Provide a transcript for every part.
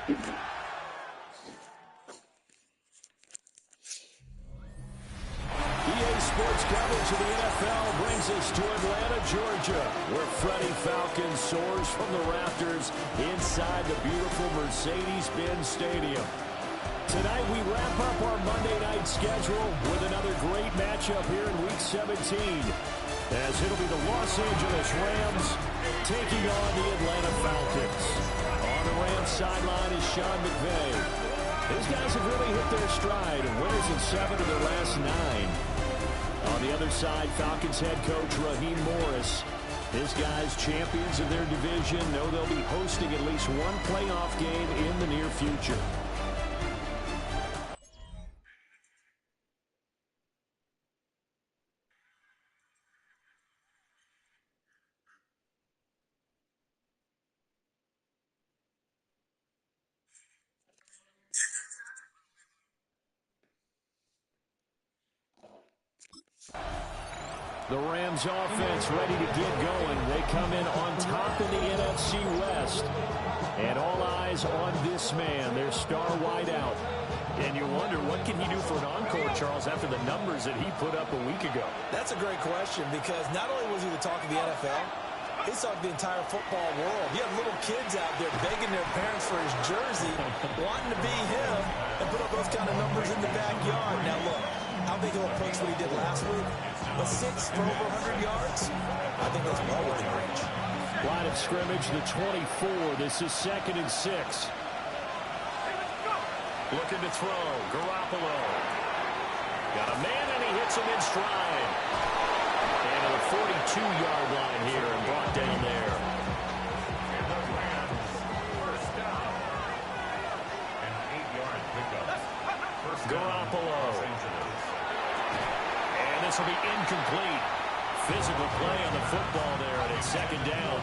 EA Sports coverage of the NFL brings us to Atlanta, Georgia, where Freddie Falcon soars from the rafters inside the beautiful Mercedes-Benz Stadium. Tonight we wrap up our Monday night schedule with another great matchup here in Week 17, as it'll be the Los Angeles Rams taking on the Atlanta Falcons. On the Rams sideline is Sean McVay. These guys have really hit their stride, winners in 7 of their last 9. On the other side, Falcons head coach Raheem Morris. His guys, champions of their division, know they'll be hosting at least one playoff game in the near future. The Rams offense ready to get going. They come in on top in the NFC West. And all eyes on this man, their star wideout. And you wonder, what can he do for an encore, Charles, after the numbers that he put up a week ago? That's a great question, because not only was he the talk of the NFL, he talked the entire football world. You have little kids out there begging their parents for his jersey, wanting to be him, and put up those kind of numbers in the backyard. Now, look, how big of a push what he did last week? A 6 for over 100 yards? I think that's well within reach. Line of scrimmage, the 24. This is 2nd and 6. Looking to throw. Garoppolo. Got a man, and he hits him in stride. And to the 42-yard line here and brought down there. Garoppolo. And this will be incomplete. Physical play on the football there, and it's 2nd down.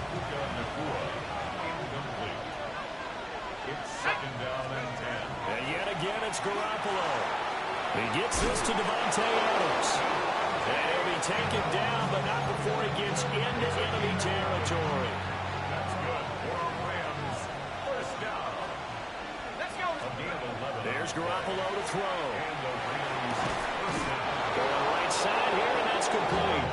It's 2nd down and 10. And yet again, it's Garoppolo. He gets this to Devontae Adams. And he'll be taken down, but not before he gets into enemy territory. That's good for Rams. First down. Let's go. There's Garoppolo to throw. And the Rams first down. Going right side here, and that's complete.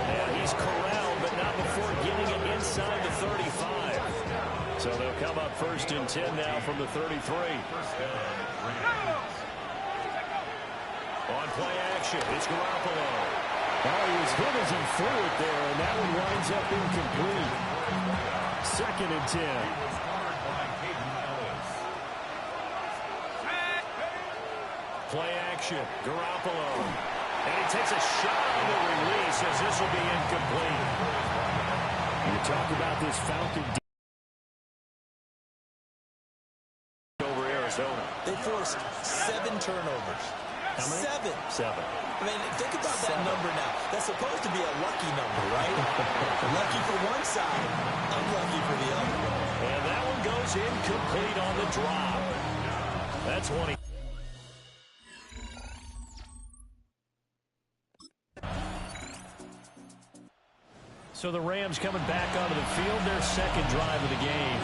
Now he's corralled, but not before getting it inside the 35. So they'll come up 1st and 10 now from the 33. First down, Rams. On play action, it's Garoppolo. Oh, he was hit as he threw it there, and that one winds up incomplete. 2nd and 10. Play action, Garoppolo. And he takes a shot on the release as this will be incomplete. You talk about this Falcon Over Arizona. They forced 7 turnovers. How many? 7. 7. I mean, think about that number now. That's supposed to be a lucky number, right? Lucky for one side, unlucky for the other. And that one goes incomplete on the drop. That's one. So the Rams coming back onto the field, their 2nd drive of the game.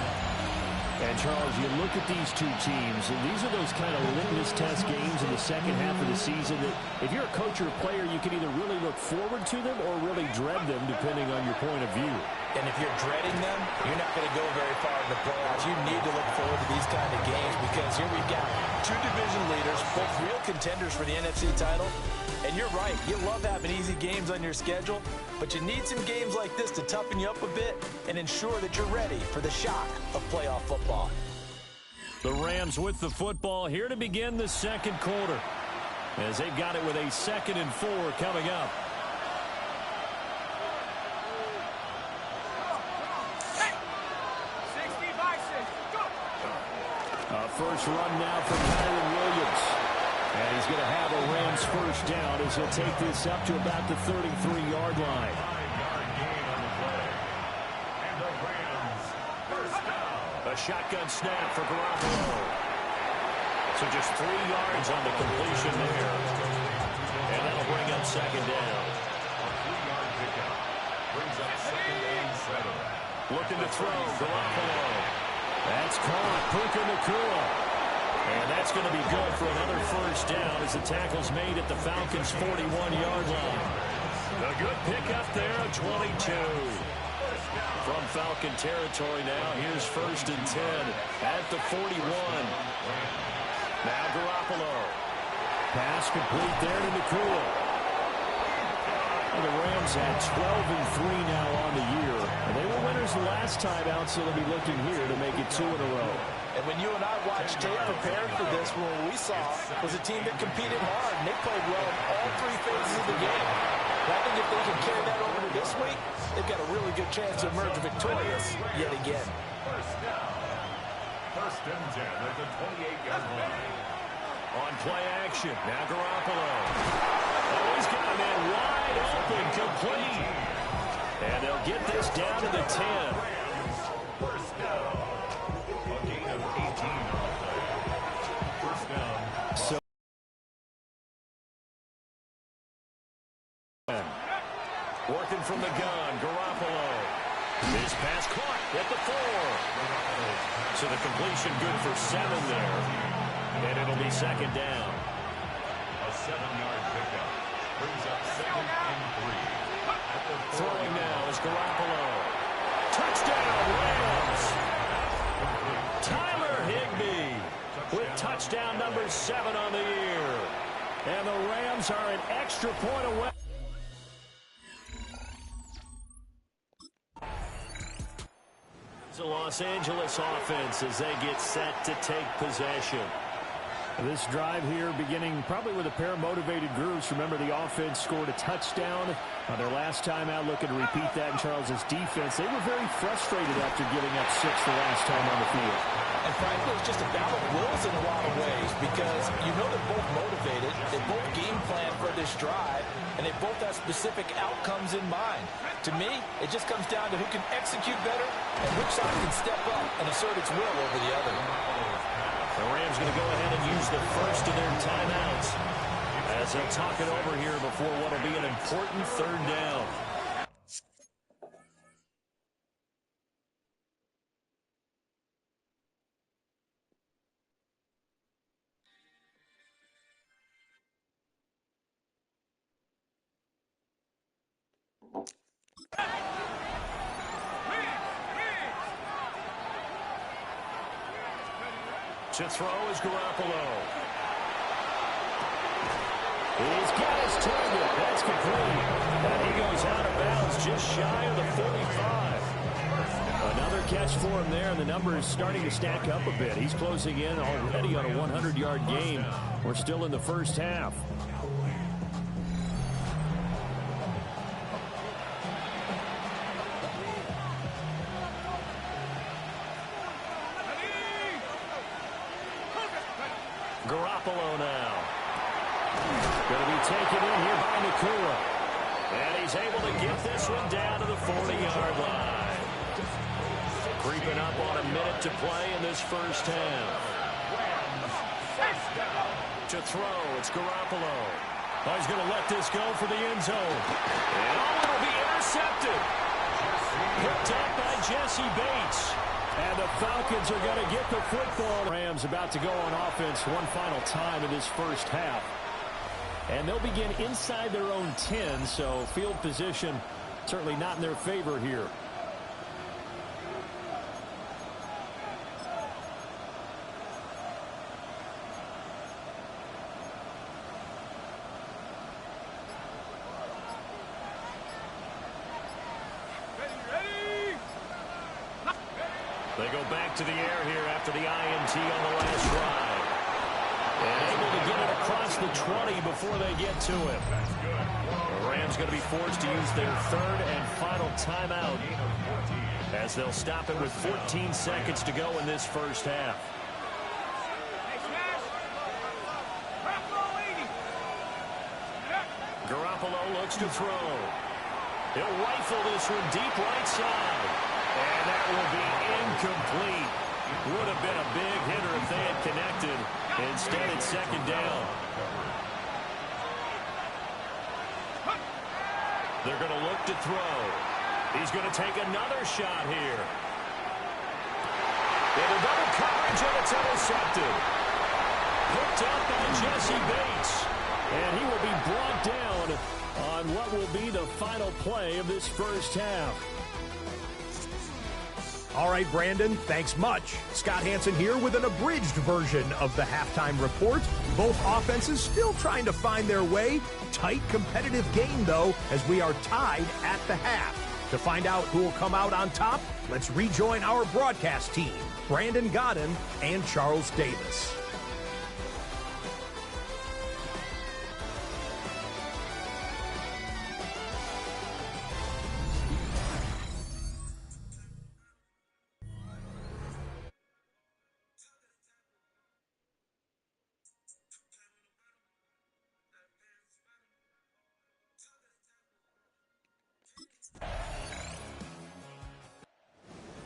And, Charles, you look at these two teams, and these are those kind of litmus test games in the second half of the season that if you're a coach or a player, you can either really look forward to them or really dread them, depending on your point of view. And if you're dreading them, you're not going to go very far in the playoffs. You need to look forward to these kind of games, because here we've got 2 division leaders, both real contenders for the NFC title. And you're right, you love having easy games on your schedule, but you need some games like this to toughen you up a bit and ensure that you're ready for the shock of playoff football. The Rams with the football here to begin the 2nd quarter, as they've got it with a 2nd and 4 coming up. First run now from Kyron Williams. And he's going to have a Rams first down as he'll take this up to about the 33-yard line. 5-yard gain on the play. And the Rams first down. A shotgun snap for Garoppolo. So just 3 yards on the completion there. And that'll bring up 2nd down. A 3-yard pickup brings up 2nd and 7. Looking to throw, Garoppolo. That's caught. Puka Nacua. And that's going to be good for another first down as the tackle's made at the Falcons' 41-yard line. A good pickup there of 22. From Falcon territory now, here's 1st and 10 at the 41. Now Garoppolo. Pass complete there to Nacua. The Rams had 12-3 now on the year. And they were winners the last time out, so they'll be looking here to make it 2 in a row. And when you and I watched tape prepared for this, what we saw was a team that competed hard, and they played well in all 3 phases of the game. And I think if they can carry that over to this week, they've got a really good chance to emerge victorious yet again. First down. 1st and 10 at the 28-yard line. On play action, now Garoppolo. Oh, he's got a man wide open, complete. And they'll get this down to the 10. First down. A gain of 18 on the play. First down. So working from the gun, Garoppolo. This pass caught at the 4. So the completion good for 7 there. And it'll be 2nd down. A 7-yard pickup. Brings up 2nd and 3. Throwing now is Garoppolo. Touchdown, Rams! Tyler Higbee with touchdown number 7 on the year. And the Rams are an extra point away. The Los Angeles offense as they get set to take possession. This drive here beginning probably with a pair of motivated groups. Remember, the offense scored a touchdown on their last time out, looking to repeat that in Charles's defense. They were very frustrated after giving up 6 the last time on the field. And frankly, it's just a battle of wills in a lot of ways because you know they're both motivated, they both game plan for this drive, and they both have specific outcomes in mind. To me, it just comes down to who can execute better and which side can step up and assert its will over the other. The Rams going to go ahead and use the first of their timeouts as they'll talk it over here before what will be an important 3rd down. To throw is Garoppolo. He's got his target. That's complete. And he goes out of bounds just shy of the 45. Another catch for him there, and the number is starting to stack up a bit. He's closing in already on a 100-yard game. We're still in the first half. Garoppolo now. Going to be taken in here by Nacua. And he's able to get this one down to the 40-yard line. Creeping up on a minute to play in this first half. To throw, it's Garoppolo. Oh, he's going to let this go for the end zone. And oh, it'll be intercepted. Picked up by Jesse Bates. And the Falcons are going to get the football. Rams about to go on offense one final time in this first half. And they'll begin inside their own 10, so field position certainly not in their favor here. They go back to the air here after the INT on the last drive. And able to get it across the 20 before they get to it. The Rams going to be forced to use their 3rd and final timeout as they'll stop it with 14 seconds to go in this first half. Garoppolo looks to throw. He'll rifle this one deep right side. And that will be incomplete. Would have been a big hitter if they had connected. Instead, it's 2nd down. They're going to look to throw. He's going to take another shot here. Into double coverage, and it's intercepted. Picked up by Jesse Bates. And he will be brought down on what will be the final play of this first half. All right, Brandon, thanks much. Scott Hansen here with an abridged version of the halftime report. Both offenses still trying to find their way. Tight, competitive game, though, as we are tied at the half. To find out who will come out on top, let's rejoin our broadcast team, Brandon Godden and Charles Davis.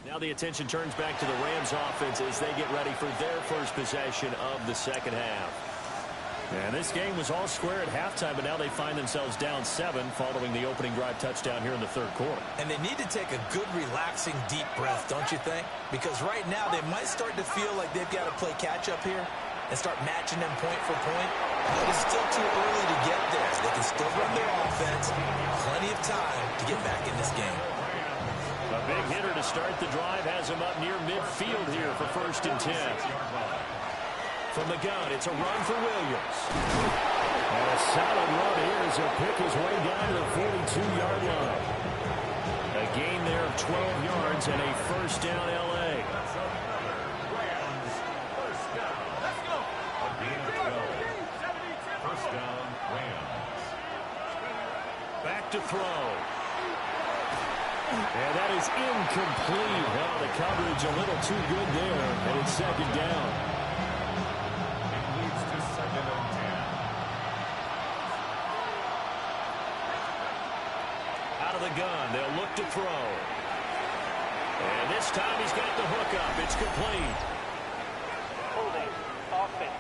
Now the attention turns back to the Rams offense as they get ready for their first possession of the second half. And this game was all square at halftime, but now they find themselves down 7 following the opening drive touchdown here in the third quarter. And they need to take a good, relaxing, deep breath, don't you think? Because right now they might start to feel like they've got to play catch-up here and start matching them point for point. But it's still too early to get there. They can still run their offense. Plenty of time to get back in this game. A big hitter to start the drive has him up near midfield here for 1st and 10. From the gun, it's a run for Williams. And a solid run here as he'll pick his way down to the 42-yard line. A gain there of 12 yards and a first down L.A. Let's go. A gain of 12. First down, Rams. Back to throw. And that is incomplete. Well, the coverage a little too good there, and it's second down. It leads to 2nd and 10. Out of the gun, they'll look to throw. And this time he's got the hook up. It's complete. Holding. Offense.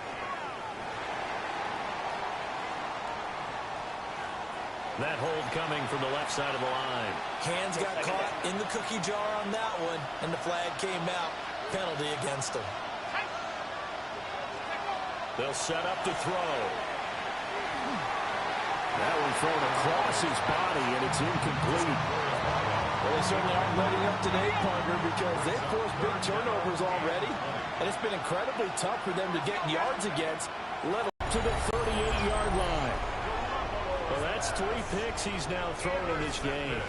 That hold coming from the left side of the line. Hands got caught in the cookie jar on that one, and the flag came out. Penalty against them. They'll set up to throw. That one thrown across his body, and it's incomplete. Well, they certainly aren't letting up today, partner, because they've forced big turnovers already, and it's been incredibly tough for them to get yards against, let alone To the 38-yard line. Well, that's 3 picks he's now thrown in this game.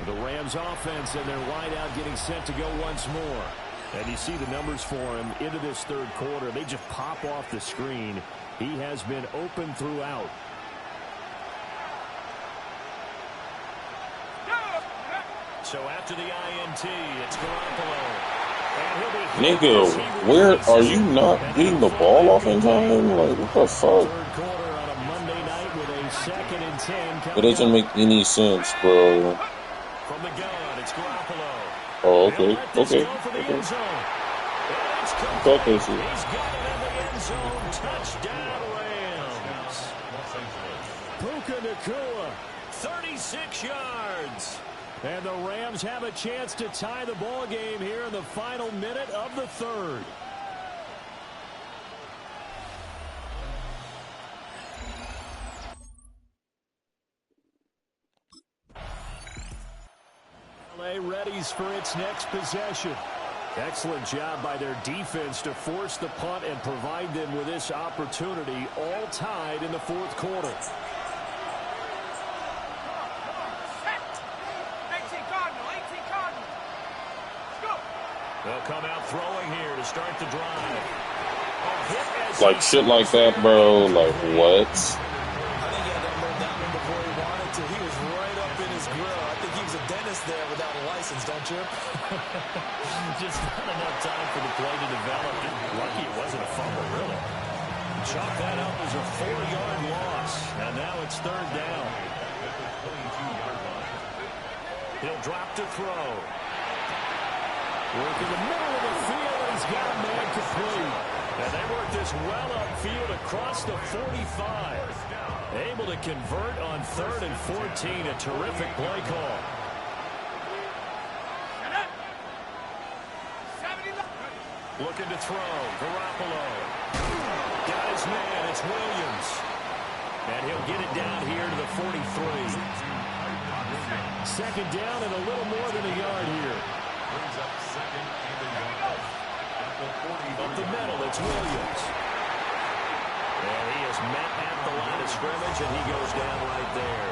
The Rams offense and their wideout getting set to go once more. And you see the numbers for him into this third quarter. They just pop off the screen. He has been open throughout. So after the INT, it's Garoppolo. Nigga, where are you not getting the ball off in time? Like, what the fuck? It doesn't make any sense, bro. From the gun, it's Garoppolo. Oh, okay. Okay. Okay. He's got it in the end zone. Touchdown, Rams. Puka Nacua, 36 yards. And the Rams have a chance to tie the ball game here in the final minute of the third. LA readies for its next possession. Excellent job by their defense to force the punt and provide them with this opportunity, all tied in the fourth quarter. They'll come out throwing here to start the drive. Like shit like that, bro. Like what? I think he had to unload that one before he wanted to. He was right up in his grill. I think he was a dentist there without a license, don't you? Just not enough time for the play to develop. Lucky it wasn't a fumble, really. Chalk that up as a 4-yard loss. And now it's third down. He'll drop to throw. Work in the middle of the field, and he's got a man complete. And they work this well upfield across the 45. Able to convert on 3rd and 14. A terrific play call. Looking to throw. Garoppolo. Got his man. It's Williams. And he'll get it down here to the 43. Second down and a little more than a yard here. Brings up second and a yard. At the 40. Up the middle, it's Williams. And he is met at the line of scrimmage, and he goes down right there.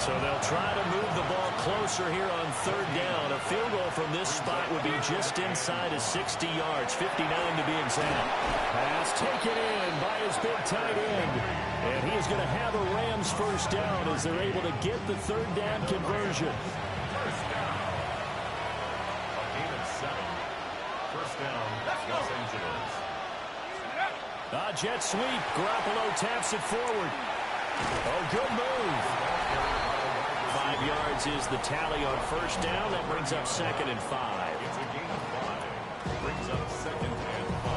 So they'll try to move the ball closer here on third down. A field goal from this spot would be just inside of 60 yards, 59 to be exact. Pass taken in by his big tight end. And he is going to have a Rams first down as they're able to get the third down conversion. First down. A gain of 7. First down, Los Angeles. Jet sweep. Garoppolo taps it forward. Oh, good move. 5 yards is the tally on first down. That brings up second and 5. It's a gain of 5. Brings up second and 5.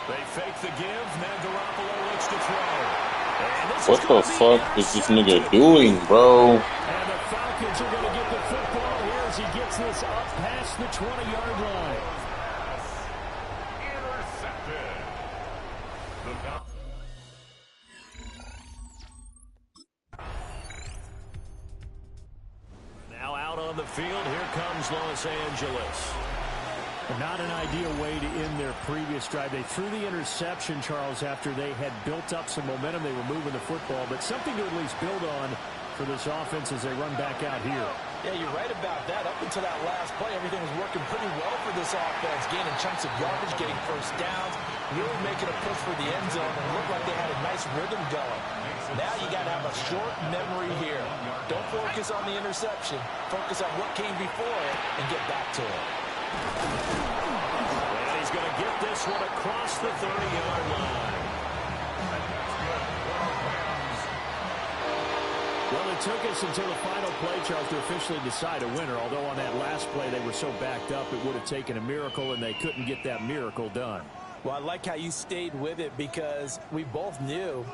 They fake the give. Now Garoppolo looks to throw. What the fuck is this nigga doing, bro? And the Falcons are going to get the football here as he gets this up past the 20-yard line. Intercepted. The Falcons. Now out on the field, here comes Los Angeles. Not an ideal way to end their previous drive. They threw the interception, Charles, after they had built up some momentum. They were moving the football, but something to at least build on for this offense as they run back out here. Yeah, you're right about that. Up until that last play, everything was working pretty well for this offense, gaining chunks of yardage, getting first downs, really making a push for the end zone, and it looked like they had a nice rhythm going. Now you got to have a short memory here. Don't focus on the interception. Focus on what came before it and get back to it. And he's going to get this one across the 30-yard line. Well, it took us until the final play, Charles, to officially decide a winner. Although on that last play they were so backed up, it would have taken a miracle, and they couldn't get that miracle done. Well, I like how you stayed with it because we both knew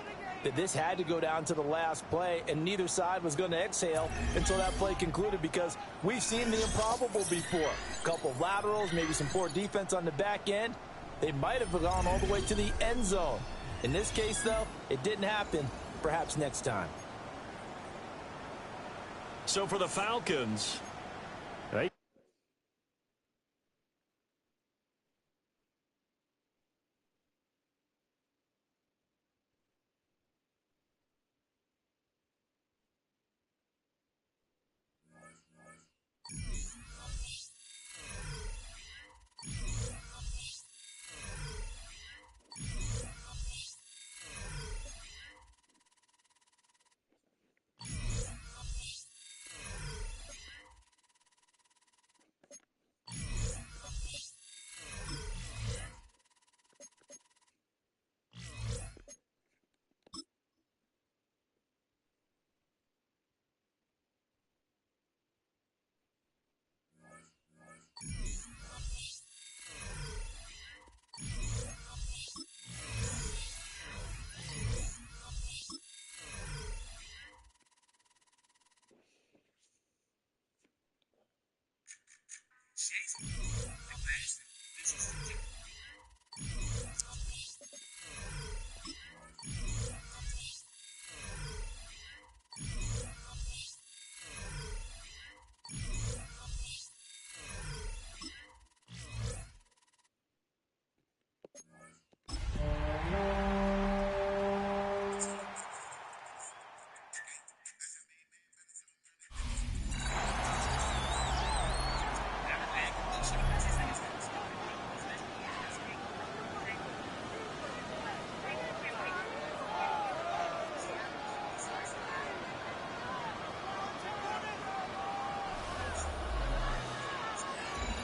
that this had to go down to the last play, and neither side was going to exhale until that play concluded because we've seen the improbable before. A couple of laterals, maybe some poor defense on the back end. They might have gone all the way to the end zone. In this case, though, it didn't happen. Perhaps next time. So for the Falcons, right?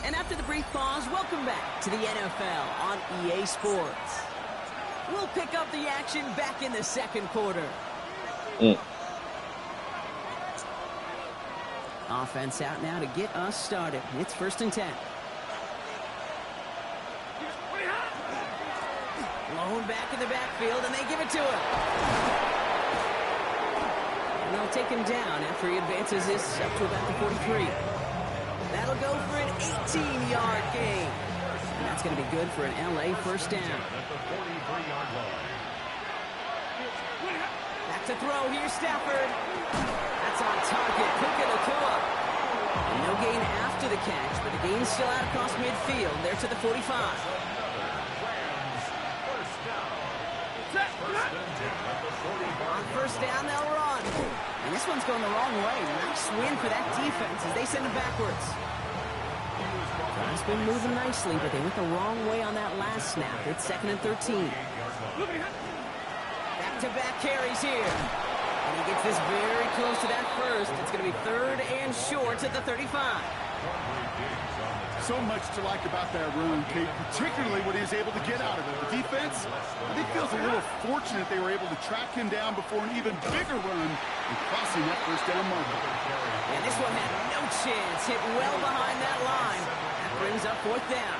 And after the brief pause, welcome back to the NFL on EA Sports. We'll pick up the action back in the second quarter. Offense out now to get us started. It's 1st and 10. thrown back in the backfield, and they give it to him. And they'll take him down after he advances this up to about the 43. That'll go for an 18-yard gain. And that's going to be good for an LA first down. Back to throw. Here's Stafford. That's on target. Puka Nacua. And no gain after the catch, but the gain's still out across midfield. They're to the 45. On first down, they'll run. And this one's going the wrong way. Nice win for that defense as they send it backwards. It's been moving nicely, but they went the wrong way on that last snap. It's 2nd and 13. Back-to-back carries here. And he gets this very close to that first. It's going to be 3rd and short at the 35. So much to like about that run, Kate, particularly what he was able to get out of it. The defense, I think, feels a little fortunate they were able to track him down before an even bigger run and crossing that first down marker. And this one had no chance. Hit well behind that line. That brings up 4th down.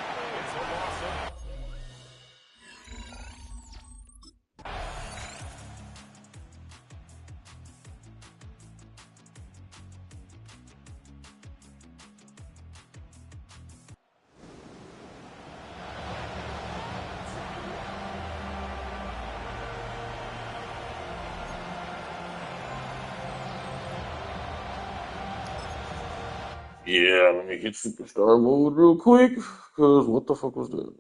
Yeah, let me hit superstar mode real quick, because what the fuck was that?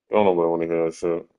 Don't nobody want to hear that shit.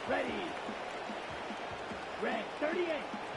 Ready. Red 38.